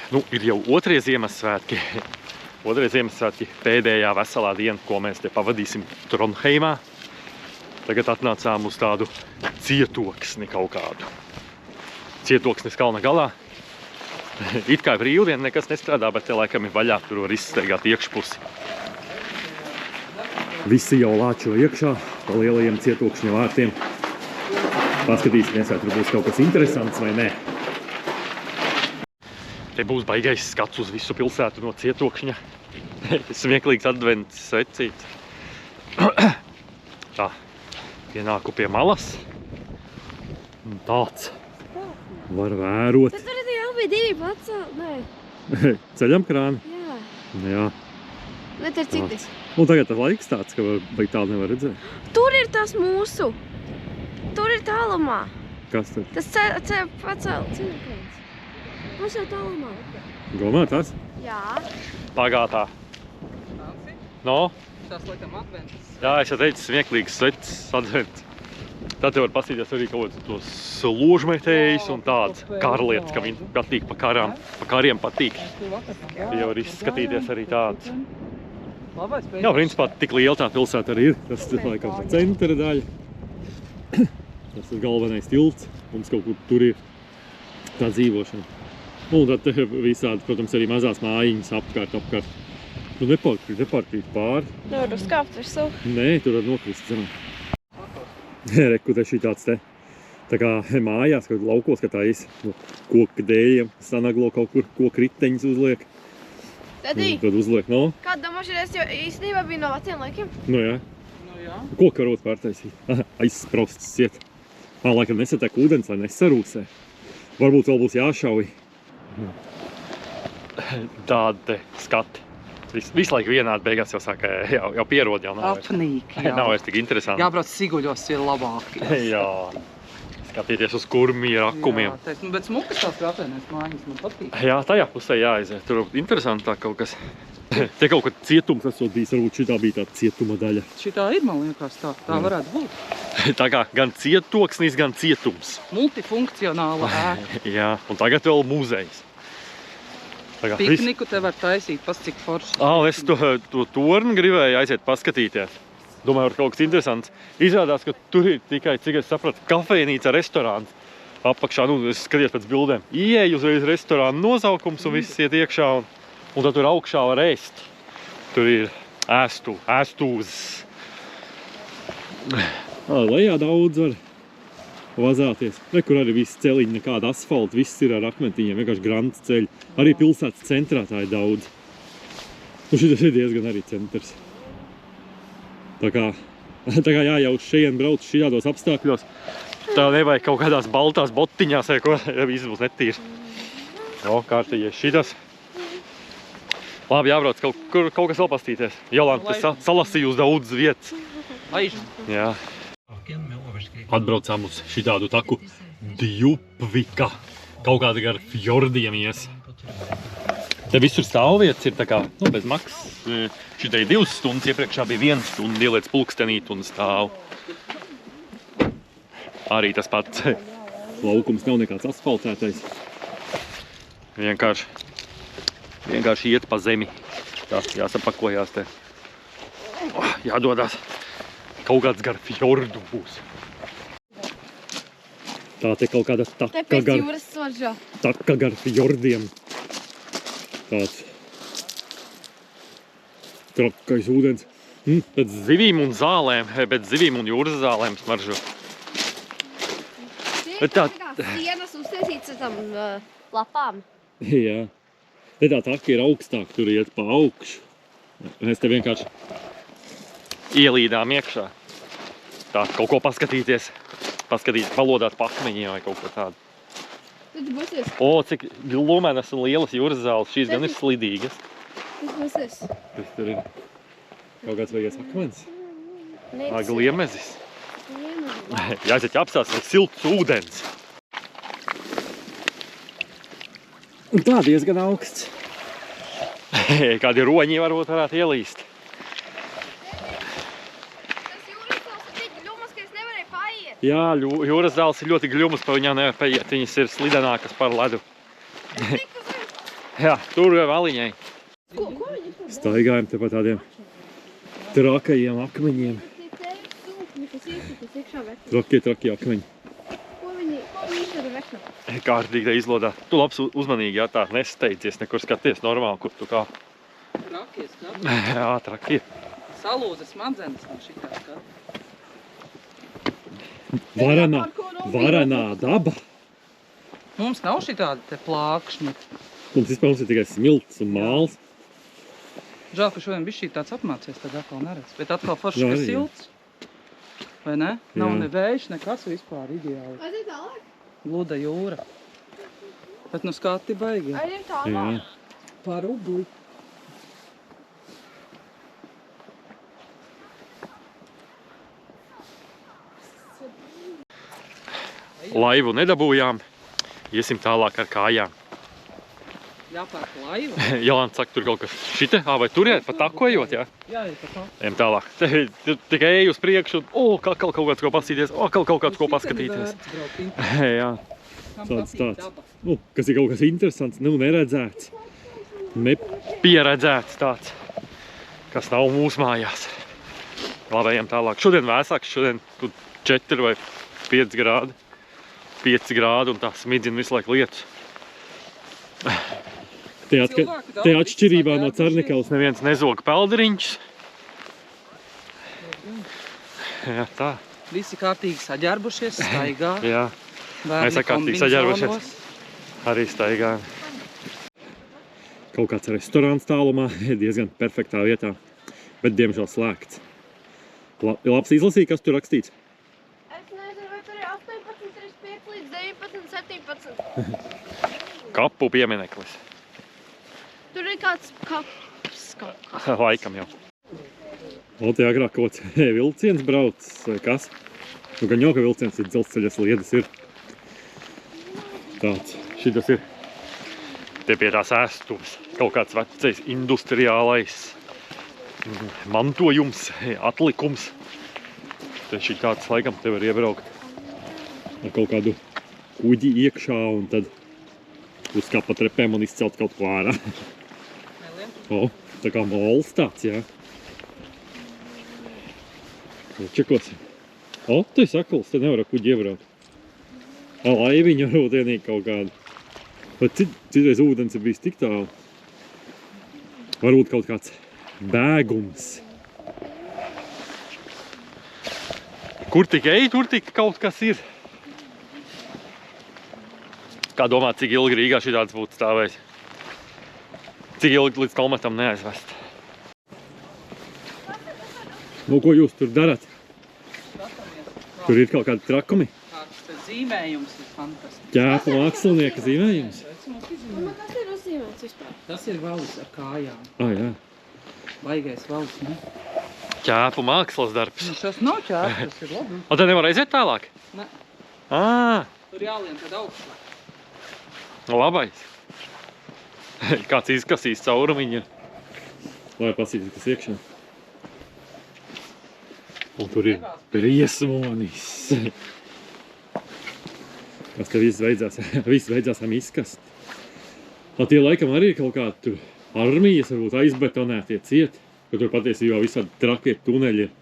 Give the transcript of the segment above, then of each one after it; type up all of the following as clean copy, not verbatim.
Nu, ir jau otrie Ziemassvētki. Otrie Ziemassvētki pēdējā veselā diena, ko mēs te pavadīsim Trondheimā. Tagad atnācām uz tādu cietoksni kaut kādu. Cietoksnis kalna galā. It kā brīvdien nekas nestrādā, bet te laikam ir vaļā, tur var izsteigāt iekšpusi. Visi jau lāčo iekšā pa lielajiem cietokšņa vārtiem. Paskatīsimies, vai tur būs kaut kas interesants vai nē. Te būs baigais skats uz visu pilsētu no cietokšņa. Smieklīgs advents secīts. Tā, pienāku pie malas. Un tāds var vērot. Tad tur jau bija divi pacēl, nē. Ceļam krāni? Jā. Jā. Ne, te ir citas. Un tagad tas laiks tāds, ka vai tālu nevar redzēt. Tur ir tas mūsu. Tur ir tālumā. Kas tad? Tas pacēl cienakļiens. Mums jau tālumā. Domā tas? Jā. Pagātā. No? Tas laikam advents. Jā, es jau teicu, smieklīgs svecs advents. Tad te var pasīties arī kaut tos ložmetējus un tādas karlietas, ka viņi patīk pa kariem patīk. Jau var izskatīties arī tāds. Jā, principā tik liela tā pilsēta arī ir. Tas ir laikam tā centra daļa. Tas ir galvenais tilts. Mums kaut kur tur ir tā dzīvošana. Un tad visādi, protams, arī mazās mājiņas apkārt. Nu, nepārkrīt pāri. Nevar uzkāpt virsū. Nē, tur var nokrist zemē. Reku, te šī tāds te, tā kā mājās, kaut laukos, ka tā no koka dējiem sanaglo kaut kur, koka riteņus uzliek. Tedī, Tad uzliek, no? kāda mašīnās jau īstenībā bija no veciem laikiem? Nu jā. Nu jā. Koka varot pārtaisīt. Aizspraustas ciet. Laikam nesatiek ūdens, lai nesarūsē. Varbūt vēl būs jāšauj. Tādi te skati. Visu laiku vienādi beigās jau saka, jau pierod, jau nav Apnīk, jā. Nav vairs tik interesanti. Jābrauc Siguļos ir labākie. Jā. Skatīties uz kurmiem, rakumiem. Jā, teikt, bet smukas tās grāpēnēs mājiņas, man patīk. Jā, tajā pusē jāaiziet. Tur interesanti tā kaut kas. Te kaut kad cietums esot bijis, varbūt šitā bija tā cietuma daļa. Šitā ir, man liekas, tā varētu būt. Tā kā gan cietoksnis, gan cietums. Multifunkcionāla ēka. Jā, un tagad vēl muzejs. Pikniku te var taisīt, pas cik forši. Es to torni gribēju aiziet paskatīties. Domāju, var kaut kas interesants. Izrādās, ka tur ir tikai, cik es sapratu, kafejnīca, restorāns. Apakšā, es skaties pēc bildēm. Ieej uzreiz restorāna nosaukums un viss iet iekšā. Un tad tur augšā var ēst. Tur ir ēstūzes. Lejā daudz var vazāties. Kur arī viss celiņi, nekāda asfalta, viss ir ar akmentiņiem, vienkārši grants ceļi. Arī pilsētas centrā tā ir daudz. Un šitas ir diezgan arī centrs. Tā kā jā, uz šeien brauc šitādos apstākļos. Tā nevajag kaut kādās baltās botiņās vai ko, ja viss būs netīrs. Kārtīgi šitas. Labi, jābrauc kaut kas vēl pastīties. Jolanta, salasīju uz daudz vietas. Laižam. Jā. Atbraucām uz šitādu taku Djupvika. Kaut kāda gar fjordiem ies. Te visur stāvvietas ir tā kā, bez maksas. Šitai 2 stundas, iepriekšā bija 1 stunda, ieliec pulkstenīt un stāv. Arī tas pats. Laukums nav nekāds asfaltētais. Vienkārši iet pa zemi. Tā jāsapakojās te. Jādodās. Kaut kāds gar fjordu būs. Tā te kaut kāda Te pēc jūras smaržo. taka gar fjordiem. Tāds trakais ūdens. Pēc zivīm un zālēm, pēc zivīm un jūras zālēm smaržo. Tie kā sienas uztaisītas ar tam lapām. Jā. Te tā taka ir augstāk, tur iet pa augšu. Mēs te vienkārši ielīdām iekšā. Tā, kaut ko paskatīties. Palodāt pa akmeņiem vai kaut ko tādu. Tad būsies. Cik lumenas un lielas jūras zāles. Šīs gan ir slidīgas. Tas būsies. Tas tur ir kaut kāds vajag akmens. Nec. Gliemezis. Jāiziet apstās, ir silts ūdens. Un tā diezgan augsts. Kādi roņi varētu ielīst. Jā, jūras zāles ir ļoti gļumas, pa viņām nevar paiet. Viņas ir slidenākas par ledu. Jā, tur valiņai. Ko viņi tur Staigājam te pa tādiem trakajiem akmeņiem. Trakie akmeņi. Ko viņi izdara vekā? Kārtīgi izlodā. Tu labs uzmanīgi, jā, tā nesteidzies, nekur skaties normāli, kur tu kā. Trakie skati. Jā, trakie. Salūza smadzenes no šitā skata. Varenā daba. Mums nav šitādi te plākšņi. Mums vispār mums ir tikai smilts un māls. Žēl, ka šodien bišķīt tāds apmācies, tad atkal neredz. Bet atkal forši, Jā, ka jā. silts. Vai ne? Nav Jā. ne vējš, nekas vispār ideāli. Aiziem tālāk? Luda jūra. Bet nu skati baigi. Aiziem Jā. tālāk? Par ugli. Laivu nedabūjām. Iesim tālāk ar kājām. Jāpērk laiva. Jolanta saka, tur kaut kas šite, vai tur ir, pa takojot, jā? Jā, ir pa tā. Ejam tālāk. Te tikai eju uz priekšu un, kaut kāds ko pasīties, kaut kāds ko paskatīties. Jā, tāds. Kas ir kaut kas interesants, neredzēts, nepieredzēts tāds, kas nav mūsu mājās. Labi, ejam tālāk. Šodien vēsāks, šodien 4 vai 5 grādi. 5 grādi un tā smidzina visu laiku lietus. Te atšķirībā no Cernikavas neviens nezog pelderiņšus. Jā, tā. Visi kārtīgi saģērbušies, staigā. Jā, mēs kārtīgi saģērbušies. Arī staigājam. Kaut kāds restorāns tālumā, diezgan perfektā vietā, bet diemžēl slēgts. Labs izlasīja, kas tur rakstīts? Es nezinu, vai tur ir 18.35 līdz 19.17. Kapu piemineklis. Tur ir kāds kaps kaut kā. Laikam jau. O, te agrāk kaut kāds vilciens brauc, vai kas? Nu, gan jau, ka vilciens ir dzelzceļa sliedes ir. Tāds, šitas ir. Te pie tās ēstuves. Kaut kāds vecais industriālais mantojums, atlikums. Te šī tāds laikam te var iebraukt ar kaut kādu kuģi iekšā un tad uzkāpt pa trepēm un izcelt kaut ko ārā. O, tā kā mols tāds, jā. Čekosim. O, tu esi akls, te nevar ar kuģi iebraukt. Laiviņa varbūt vienīgi kaut kādu. Bet citreiz ūdens ir bijis tik tālu. Varbūt kaut kāds bēgums. Kur tik ej, tur tik kaut kas ir. Kā domāt, cik ilgi Rīgā šitāds būtu stāvējis? Cik ilgi līdz Kalmetam neaizvest? Nu, ko jūs tur darat? Tur ir kaut kādi trakumi? Kāds te zīmējums ir fantastisks. Ķēpu mākslinieka zīmējums? Mama, kas ir uzzīmēts vispār? Tas ir valus ar kājām. Jā. Baigais valus, ne? Ķēpu mākslas darbs. Nu, tas nav ķēps, tas ir labi. O, te nevar aiziet tālāk? Ne, tur jālien tad augšā. Labais. Kāds izkasīs caurumiņu. Lai pasīties, kas iekšā. Un tur ir briesmonis. Kas te viss beidzās izkast. Tie laikam arī ir kaut kādi tur armijas, varbūt aizbetonētie cieti, ka tur patiesībā visādi trakie tuneļi ir.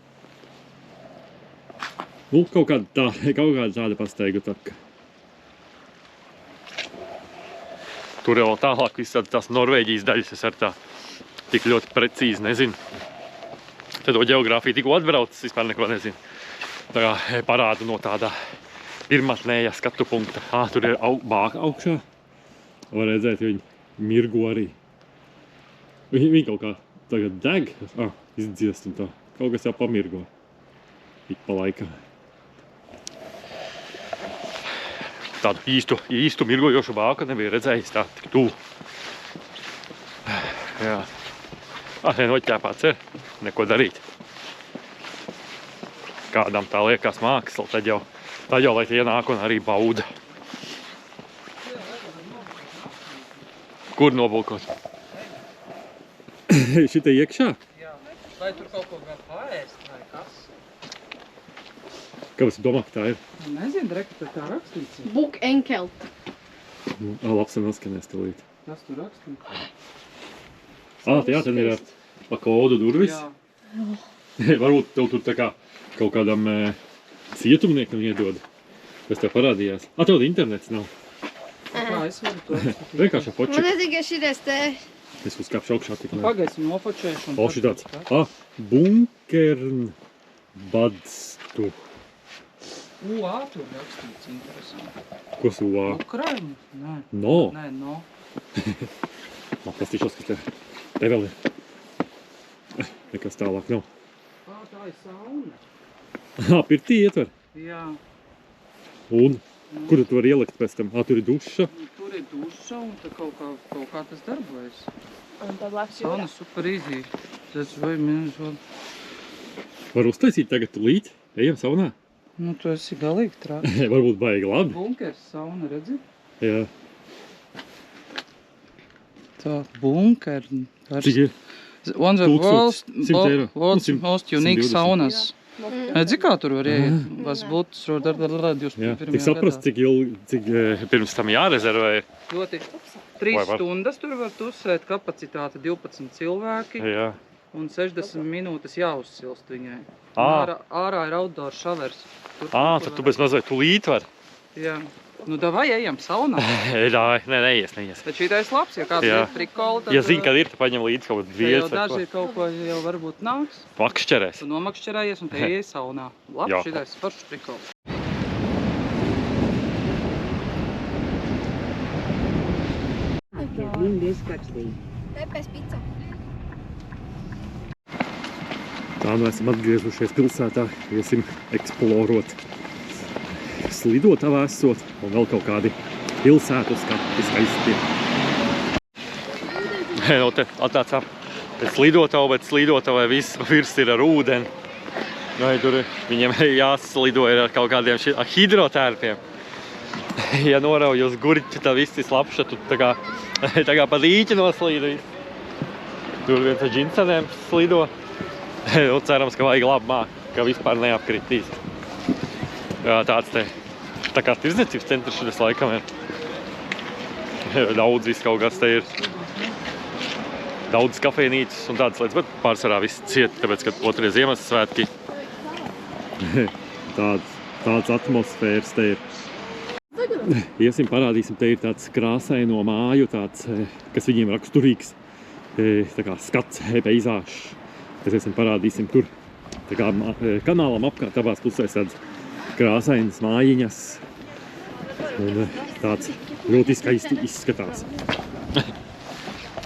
Nu, kaut kāda tāda pastaigu taka. Tur jau tālāk visādi tās Norvēģijas daļas, es ar tā tik ļoti precīzi nezinu. Te to ģeogrāfiju tikko atbraucis, vispār neko nezinu. Tā kā parādu no tādā pirmatnējā skatu punkta. Tur ir bāka augšā. Var redzēt, viņi mirgo arī. Viņi kaut kā tagad deg, izdziest un tā. Kaut kas jau pamirgo. Ik pa laikam. Tādu īstu mirgojošu bāku nebija redzējis tā tik tuvu. Jā. Noķēpāts ir, neko darīt. Kādam tā liekas māksla, tad jau lai tie nāk un arī bauda. Kur nobulkot? Šita iekšā? Jā. Vai tur kaut ko vēl paēst vai kas? Kāpēc domā, ka tā ir? Nezinu, Dreka, tā rakstīts. Buk enkelt. Labs un noskanēs tūlīt. Kas tur rakstīts? Jā, tad ir pa kodu durvis. Jā. Varbūt tev tur tā kā kaut kādam cietumniekam iedod. Kas tev parādījās. Tev internets nav. Kā es varu to atskatīt? Vienkārši foči. Man tikai šitais te. Es uzkāpšu augšā tik. Pagaidzi, nofočēšu. O, šitāds. Bunkern badstu. UA tur rakstīts, interesanti. Ko suvā? Ukraina? Nē. No. Nē, no. Man pastīšos, kas te vēl ir. Nekas tālāk nav. Tā ir sauna. Pirtī ietver. Jā. Un? Kur tu vari ielikt pēc tam? Tur ir duša. Tur ir duša un te kaut kā tas darbojas. Un tad labs Sauna jūra. super easy. Tas vai minus vēl. Var uztaisīt tagad tulīt. Ejam saunā. Nu, tu esi galīgi trāks. Varbūt baigi labi. Bunkers sauna, redzi? Jā. Tā, bunker. Cik ir? One of the 1000 eiro. world's Nu, most unique 120. saunas. Redzi, kā tur var ieiet? Vas būt šo Jā, 21. tik saprast, cik pirms tam jārezervē. Ļoti. Vai 3 var? stundas tur var tusēt, kapacitāte 12 cilvēki Jā. un 60 minūtes jāuzsilst viņai. Ā. Ārā ir outdoor šavers. Tad tu bez mazliet tulīt var. Jā. Nu, davai ejam saunā. Neies. Bet šitais labs, ja kāds Jā. ir prikoli, tad... Ja zini, kad ir, tad paņem līdzi kaut kāds te jau vietas. daži kaut ko jau varbūt nāks. Makšķerēs. Tu nomakšķerējies un te ieej saunā. Jā. Labs šitais foršs prikols. Pepes pizza. Tā nu esam atgriezušies pilsētā. Iesim eksplorot. Slidotavā esot un vēl kaut kādi pilsētu skati skaisti. No te atnācām pēc slidotavu, bet slidotavai viss virs ir ar ūdeni. Tur viņiem jāslido ar kaut kādiem hidrotērpiem. Ja norauj uz gurķi, tad viss ir slapša, tu tā kā pa dīķi noslīda viss. Tur viens ar džinsenēm slido. Cerams, ka vajag labi māk, ka vispār neapkritīs. Jā, tāds te. Tā kā tirdzniecības centrs šis laikam ir. Daudz viss kaut kas te ir. Daudz kafejnīcas un tādas lietas, bet pārsvarā viss ciet, tāpēc, ka otrie Ziemassvētki. Tāds atmosfēras te ir. Iesim parādīsim, te ir tāds krāsaino māju, tāds, kas viņiem raksturīgs. Tā kā skats, peizāžs. Mēs iesim parādīsim tur. Tā kā kanālam apkārt abās pusēs tāds krāsainas mājiņas. Un tāds ļoti skaisti izskatās.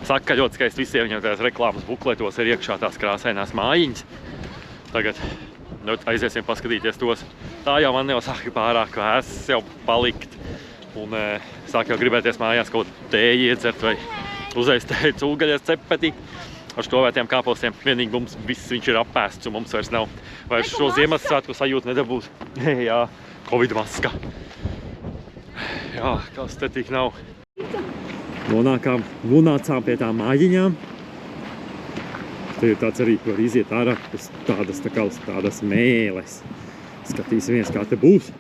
Saka, ka ļoti skaisti visiem viņam tās reklāmas bukletos ir iekšā tās krāsainās mājiņas. Tagad aiziesim paskatīties tos. Tā jau man jau sāka pārāk vēss jau palikt. Un sāk jau gribēties mājās kaut tēju iedzert vai uzēst cūgaļas cepeti. Ar štovētiem kāpostiem. Vienīgi mums viss viņš ir apēsts un mums vairs nav. Vairs šo Ziemassvētku sajūtu nedabūs. Jā, Covid maska. Jā, kas te tik nav. Nonācām pie tām mājiņām. Te ir tāds arī, var iziet ārā uz tādas mēles. Skatīsimies, kā te būs.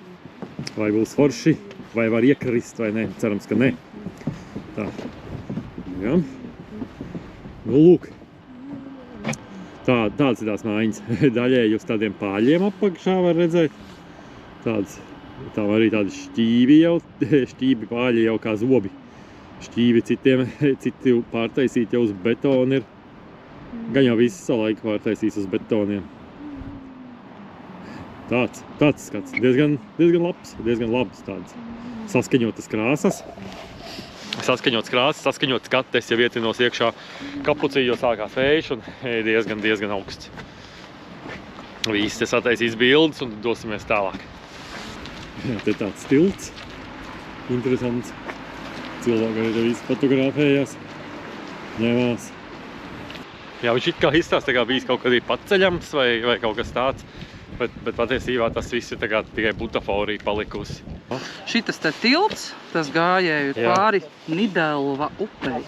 Vai būs forši, vai var iekrist, vai ne. Cerams, ka ne. Tā. Jā. Nu, lūk. Tādas ir tās mājiņas. Daļēji uz tādiem pāļiem apakšā var redzēt. Tā var arī tādi šķībi pāļi jau kā zobi. Šķīvi citi pārtaisīti jau uz betonu ir. Gan jau visu laiku pārtaisīs uz betoniem. Tāds skats. Diezgan labs, diezgan labs tāds. Saskaņotas krāsas. Saskaņotas skates, ja vietinos iekšā kapucī, jo sākās vējš un diezgan augsts. Visi es attaisīs bildes un dosimies tālāk. Jā, te tāds tilts. Interesants. Cilvēki arī te visi fotografējās. Ņemās. Jā, viņš it kā izstāsta, tā kā bijis kaut kad paceļams vai kaut kas tāds. Bet patiesībā tas viss ir tikai butaforija palikusi. Šitas te tilts, tas gājēju pāri Nidelva upei.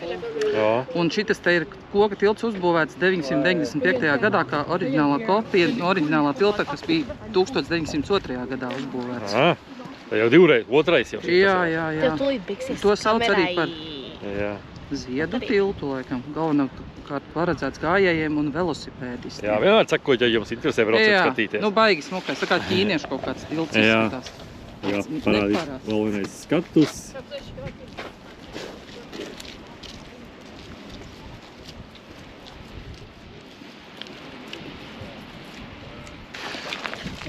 Jā. Un šitas te ir koka tilts uzbūvēts 995. gadā, kā oriģinālā kopija, oriģinālā tilta, kas bija 1902. gadā uzbūvēts. Tā jau divreiz, otrais jau. Jā. Tev tulīt bikses. To sauc arī par... Jā. Ziedu tiltu, laikam. Galvenokārt paredzēts gājējiem un velosipēdistiem. Jā, vienmēr sakot, ja jums interesē brauciet skatīties. Nu baigi smukais, tā kā ķīniešu kaut kāds tilts Jā. izskatās. Jā, parādīt Neparāds. vēl vienreiz skatus.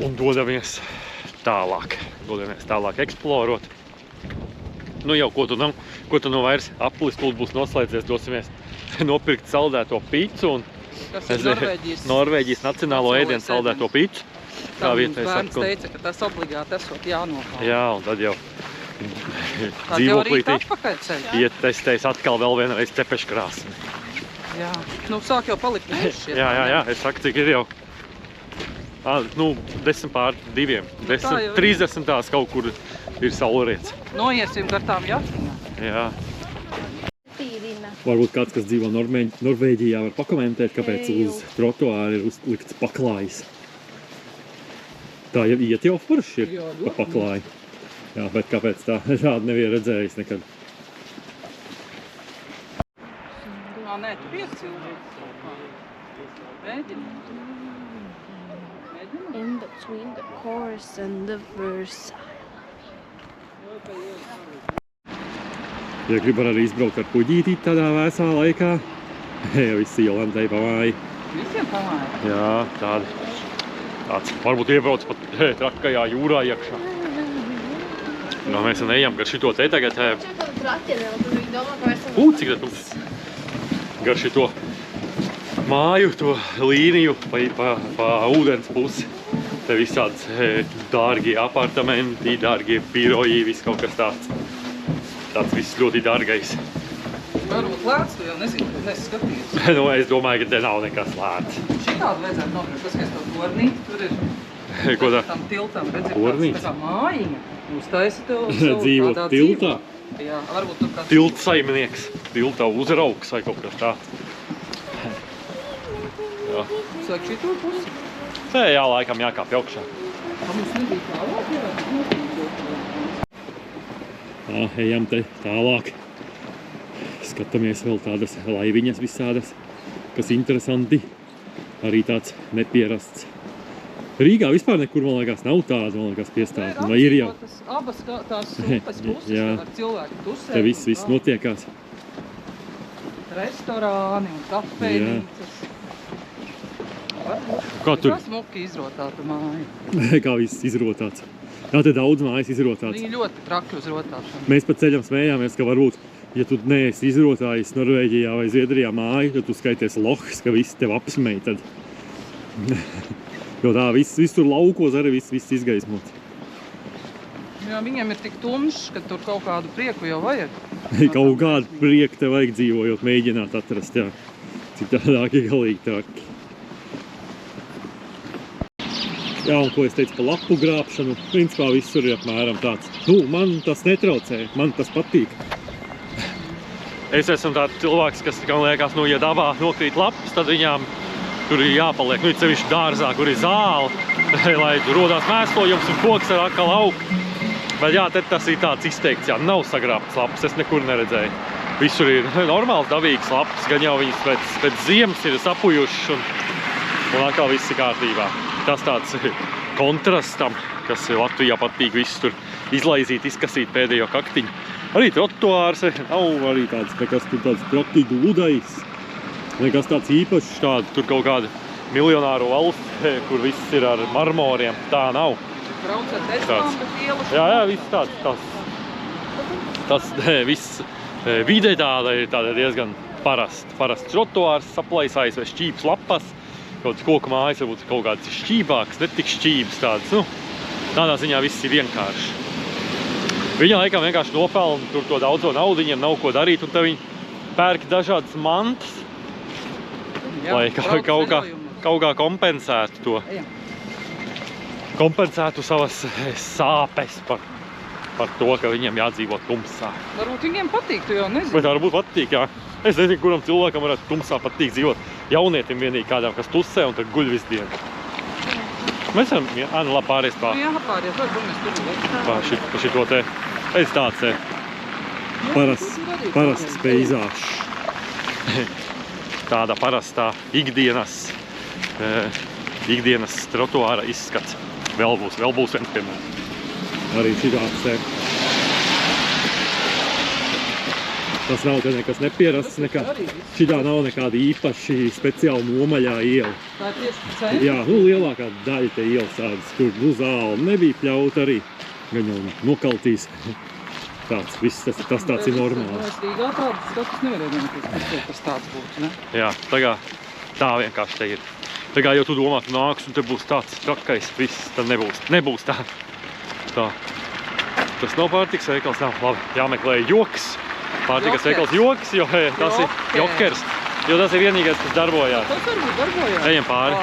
Un dodamies tālāk. Dodamies tālāk eksplorot. Nu jau, ko tu nu vairs aplis tūlīt būs noslēdzies, dosimies nopirkt saldēto picu un Kas ir Norvēģijas nacionālo ēdienu saldēto picu. Tā mums vietējais bērns saka. teica, ka tas obligāti esot jānopāl. Jā, un tad jau Tā jau rīt dzīvoklītī atpakaļ ceļ. ietestējis atkal vēl vienreiz cepeškrāsni. Jā. Nu, sāk jau palikt tieši. Jā, es saku, cik ir jau. 10 pār 2. tā jau ir. 30 tās kaut kur ir saulriets. Noiesim gar tām jatinām. Jā. Tīrina. Varbūt kāds, kas dzīvo Norvēģijā, var pakomentēt, kāpēc uz trotuāra ir uzlikts paklājs. Tā jau iet jau forši ir Jā, pa ļoti. paklāju. Jā, bet kāpēc tā šādi nebija redzējis nekad? Nē, tu piecildi. Mēģini. In between the chorus and the verse. Ja grib arī izbraukt ar kuģītī tādā vēsā laikā, jau visi Jolantai pamāja. Visiem pamāja. Jā, tāds varbūt iebrauc pat trakajā jūrā iekšā. No, mēs ejam gar šito te tagad. Cik tā tums? Gar šito māju, to līniju pa ūdens pusi. Te visāds dārgie apartamenti, dārgie biroji, viss kaut kas tāds. Tāds viss ļoti dārgais. Varbūt lēts, tu jau neskatījies. Nu, es domāju, ka te nav nekas lēts. Šitādu vajadzētu nopirkt, paskaties to tornīti, tur ir. Ko tā? Tam tiltam, redzi, Tornītis? tā kā mājiņa. Uztaisi tev Dzīvo tādā tiltā? dzīvo. Jā, varbūt tur kāds. Tilta saimnieks, tilta uzraugs vai kaut kas tāds. Jā. Sāk šito pusi. Te jā, laikam jākāpj augšā. Tā mums nebija tālāk, jā. Tā, ejam te tālāk. Skatāmies vēl tādas laiviņas visādas, kas interesanti. Arī tāds nepierasts. Rīgā vispār nekur, man liekas, nav tāda, man liekas, piestāta. Vai ir jau? Abas tās upes puses, Jā. ar cilvēku tusē. Te viss notiekās. Restorāni un kafejnīcas. Kā tur? Kā smuki izrotāta māja. Kā viss izrotāts. Jā, te daudz mājas izrotāts. Viņa ļoti traki uz rotāšanu. Mēs pa ceļam smējāmies, ka varbūt, ja tu neesi izrotājis Norvēģijā vai Zviedrijā māju, tad tu skaities lohs, ka visi tev apsmej tad. Jo tā, viss tur laukos arī viss izgaismots. Jā, viņiem ir tik tumšs, ka tur kaut kādu prieku jau vajag. Kaut kādu prieku te vajag dzīvojot, mēģināt atrast, jā. Cik tādāk ir galīgi traki. Jā, un ko es teicu par lapu grābšanu, principā visur ir apmēram tāds. Nu, man tas netraucē, man tas patīk. Es esmu tāds cilvēks, kas, man liekas, ja dabā nokrīt lapas, tad viņām tur ir jāpaliek. Nu, ir sevišķi dārzā, kur ir zāle, lai rodās mēslojums un koks ar atkal aug. Bet jā, te tas ir tāds izteikts, jā, nav sagrābtas lapas, es nekur neredzēju. Visur ir normāls, dabīgs lapas, gan jau viņas pēc ziemas ir sapujušas un atkal viss ir kārtībā. Tas tāds kontrasts tam, kas Latvijā patīk visu tur izlaizīt, izkasīt pēdējo kaktiņu. Arī trotuārs nav arī tāds, nekas tur tāds traki gludais. Nekas tāds īpašs, tur kaut kāda miljonāru valsts, kur viss ir ar marmoriem. Tā nav. Brauc ar Teslām, bet ielu Jā, viss tāds. Tas viss vide tāda diezgan parasts trotuārs, saplaisājis vai šķības lapas. Kaut koku mājas varbūt kaut kāds šķībāks, netik šķības tādas. Nu, tādā ziņā viss ir vienkārši. Viņa laikam vienkārši nopelna tur to daudzo naudu, viņiem nav ko darīt, un tad viņi pērk dažādas mantas, lai kaut kā kompensētu to. Kompensētu savas sāpes par to, ka viņiem jādzīvo tumsā. Varbūt viņiem patīk, tu jau nezini. Bet varbūt patīk, jā. Es nezinu, kuram cilvēkam varētu tumsā patīk dzīvot. Jaunietim vienīgi kādām, kas tusē un tad guļ visu dienu. Mēs varam, labi, pāries Jā, pāries, var, kur mēs tur pa šito te. Es tāds parasts parasts peizāžs. Tāda parastā ikdienas trotuāra izskats. Vēl būs viens, piemēram. Arī šitāds te. Tas nav te nekas nepierasts, šitā nav nekāda īpaši speciāli nomaļā iela. Tā ir tieši centra? Jā, lielākā daļa te ielas tādas, kur zāle nebija pļauta arī. Gan jau nokaltīs. Tāds, viss tas tāds ir normāli. Es Rīgā tādas skatus nevarēju, kas tāds būtu, ne? Jā, tā vienkārši te ir. Tagad jau tu domā, tu nāks un te būs tāds trakais, viss, tad nebūs tā. Tas nav pārtikas veikals, nav labi, jāmeklē joks. Pārtikas veikals joks, jo tas ir jokers, jo tas ir vienīgais, kas darbojās. Tas varbūt darbojās. Ejam pāri.